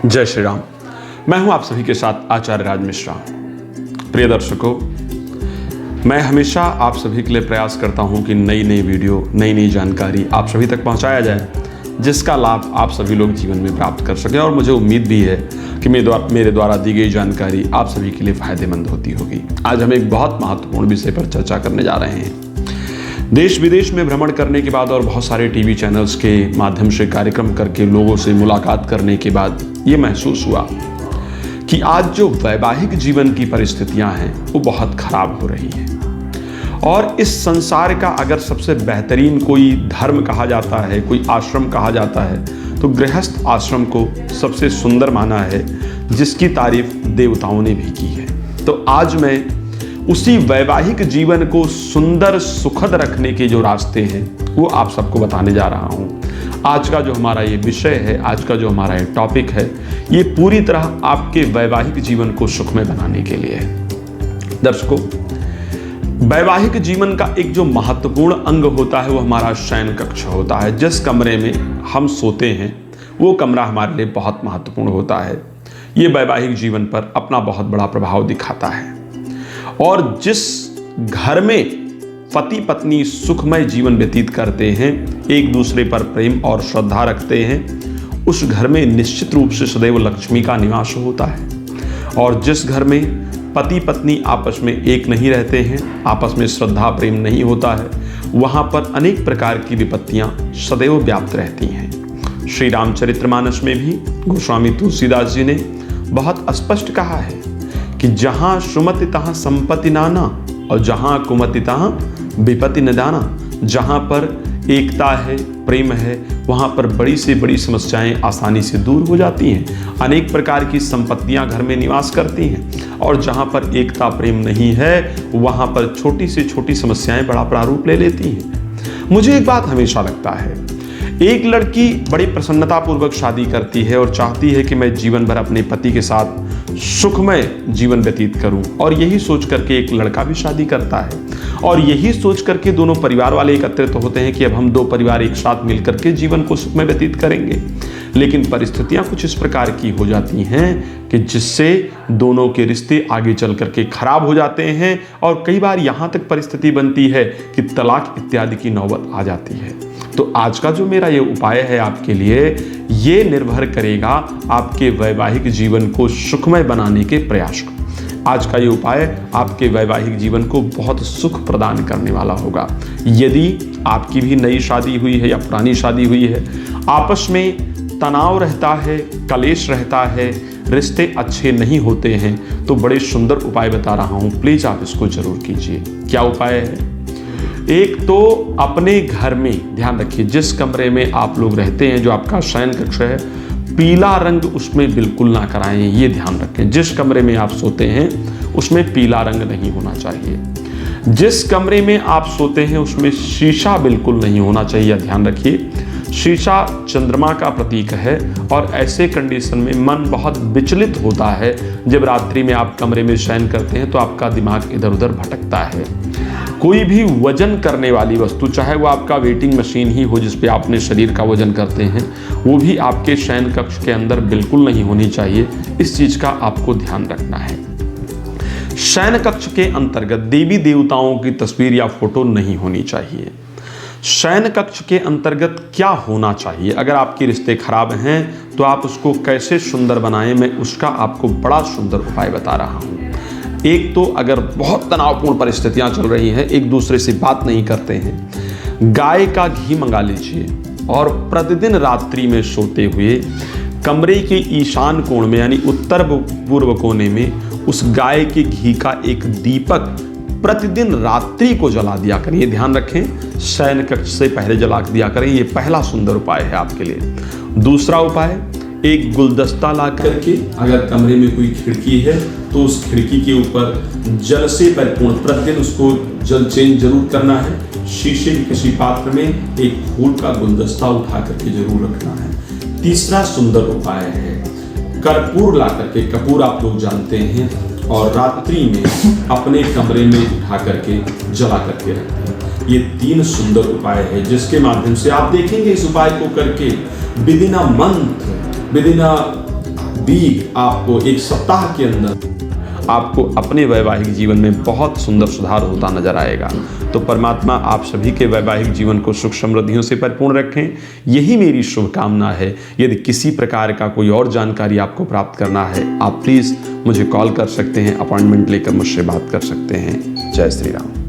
जय श्री राम। मैं हूं आप सभी के साथ आचार्य राज मिश्रा। प्रिय दर्शकों, मैं हमेशा आप सभी के लिए प्रयास करता हूं कि नई नई वीडियो, नई नई जानकारी आप सभी तक पहुंचाया जाए, जिसका लाभ आप सभी लोग जीवन में प्राप्त कर सकें। और मुझे उम्मीद भी है कि मेरे द्वारा दी गई जानकारी आप सभी के लिए फायदेमंद होती होगी। आज हम एक बहुत महत्वपूर्ण विषय पर चर्चा करने जा रहे हैं। देश विदेश में भ्रमण करने के बाद और बहुत सारे टीवी चैनल्स के माध्यम से कार्यक्रम करके लोगों से मुलाकात करने के बाद ये महसूस हुआ कि आज जो वैवाहिक जीवन की परिस्थितियां हैं वो बहुत खराब हो रही हैं। और इस संसार का अगर सबसे बेहतरीन कोई धर्म कहा जाता है, कोई आश्रम कहा जाता है, तो गृहस्थ आश्रम को सबसे सुंदर माना है, जिसकी तारीफ देवताओं ने भी की है। तो आज मैं उसी वैवाहिक जीवन को सुंदर सुखद रखने के जो रास्ते हैं वो आप सबको बताने जा रहा हूं। आज का जो हमारा ये विषय है, आज का जो हमारा ये टॉपिक है, ये पूरी तरह आपके वैवाहिक जीवन को सुखमय बनाने के लिए है। दर्शकों, वैवाहिक जीवन का एक जो महत्वपूर्ण अंग होता है वो हमारा शयन कक्ष होता है। जिस कमरे में हम सोते हैं वो कमरा हमारे लिए बहुत महत्वपूर्ण होता है। ये वैवाहिक जीवन पर अपना बहुत बड़ा प्रभाव दिखाता है। और जिस घर में पति पत्नी सुखमय जीवन व्यतीत करते हैं, एक दूसरे पर प्रेम और श्रद्धा रखते हैं, उस घर में निश्चित रूप से सदैव लक्ष्मी का निवास होता है। और जिस घर में पति पत्नी आपस में एक नहीं रहते हैं, आपस में श्रद्धा प्रेम नहीं होता है, वहाँ पर अनेक प्रकार की विपत्तियाँ सदैव व्याप्त रहती हैं। श्री रामचरितमानस में भी गोस्वामी तुलसीदास जी ने बहुत स्पष्ट कहा है कि जहाँ सुमति तहाँ संपत्ति नाना और जहाँ कुमति तहाँ विपत्ति न दाना। जहाँ पर एकता है, प्रेम है, वहाँ पर बड़ी से बड़ी समस्याएं आसानी से दूर हो जाती हैं। अनेक प्रकार की संपत्तियां घर में निवास करती हैं। और जहाँ पर एकता प्रेम नहीं है, वहाँ पर छोटी से छोटी समस्याएं बड़ा प्रारूप ले लेती हैं। मुझे एक बात हमेशा लगता है, एक लड़की बड़ी प्रसन्नतापूर्वक शादी करती है और चाहती है कि मैं जीवन भर अपने पति के साथ सुखमय जीवन व्यतीत करूं। और यही सोच करके एक लड़का भी शादी करता है। और यही सोच करके दोनों परिवार वाले एकत्रित होते हैं कि अब हम दो परिवार एक साथ मिलकर के जीवन को सुखमय व्यतीत करेंगे। लेकिन परिस्थितियां कुछ इस प्रकार की हो जाती हैं कि जिससे दोनों के रिश्ते आगे चल करके खराब हो जाते हैं। और कई बार यहाँ तक परिस्थिति बनती है कि तलाक इत्यादि की नौबत आ जाती है। तो आज का जो मेरा ये उपाय है आपके लिए, ये निर्भर करेगा आपके वैवाहिक जीवन को सुखमय बनाने के प्रयास को। आज का ये उपाय आपके वैवाहिक जीवन को बहुत सुख प्रदान करने वाला होगा। यदि आपकी भी नई शादी हुई है या पुरानी शादी हुई है, आपस में तनाव रहता है, कलेश रहता है, रिश्ते अच्छे नहीं होते हैं, तो बड़े सुंदर उपाय बता रहा हूँ, प्लीज आप इसको जरूर कीजिए। क्या उपाय है? एक तो अपने घर में ध्यान रखिए, जिस कमरे में आप लोग रहते हैं, जो आपका शयन कक्ष है, पीला रंग उसमें बिल्कुल ना कराएं। ये ध्यान रखें, जिस कमरे में आप सोते हैं उसमें पीला रंग नहीं होना चाहिए। जिस कमरे में आप सोते हैं उसमें शीशा बिल्कुल नहीं होना चाहिए। ध्यान रखिए, शीशा चंद्रमा का प्रतीक है। और ऐसे कंडीशन में मन बहुत विचलित होता है। जब रात्रि में आप कमरे में शयन करते हैं तो आपका दिमाग इधर उधर भटकता है। कोई भी वजन करने वाली वस्तु, चाहे वो आपका वेटिंग मशीन ही हो जिस पे आप अपने शरीर का वजन करते हैं, वो भी आपके शयन कक्ष के अंदर बिल्कुल नहीं होनी चाहिए। इस चीज का आपको ध्यान रखना है। शयन कक्ष के अंतर्गत देवी देवताओं की तस्वीर या फोटो नहीं होनी चाहिए। शयन कक्ष के अंतर्गत क्या होना चाहिए? अगर आपके रिश्ते खराब हैं तो आप उसको कैसे सुंदर बनाएं, मैं उसका आपको बड़ा सुंदर उपाय बता रहा हूं। एक तो अगर बहुत तनावपूर्ण परिस्थितियां चल रही हैं, एक दूसरे से बात नहीं करते हैं, गाय का घी मंगा लीजिए और प्रतिदिन रात्रि में सोते हुए कमरे के ईशान कोण में, यानी उत्तर पूर्व कोने में, उस गाय के घी का एक दीपक प्रतिदिन रात्रि को जला दिया करें। ये ध्यान रखें, शयन कक्ष से पहले जला दिया करें। ये पहला सुंदर उपाय है आपके लिए। दूसरा उपाय, एक गुलदस्ता ला करके, अगर कमरे में कोई खिड़की है तो उस खिड़की के ऊपर जल से परिपूर्ण, प्रतिदिन उसको जल चेंज जरूर करना है। शीशे के किसी पात्र में एक फूल का गुलदस्ता उठा करके जरूर रखना है। तीसरा सुंदर उपाय है, कर्पूर ला करके, कपूर आप लोग जानते हैं, और रात्रि में अपने कमरे में उठा करके जला करके रखते हैं। ये 3 सुंदर उपाय है जिसके माध्यम से आप देखेंगे इस उपाय को करके within a month, within a week आपको एक सप्ताह के अंदर आपको अपने वैवाहिक जीवन में बहुत सुंदर सुधार होता नजर आएगा। तो परमात्मा आप सभी के वैवाहिक जीवन को सुख समृद्धियों से परिपूर्ण रखें, यही मेरी शुभकामना है। यदि किसी प्रकार का कोई और जानकारी आपको प्राप्त करना है, आप प्लीज़ मुझे कॉल कर सकते हैं, अपॉइंटमेंट लेकर मुझसे बात कर सकते हैं। जय श्री राम।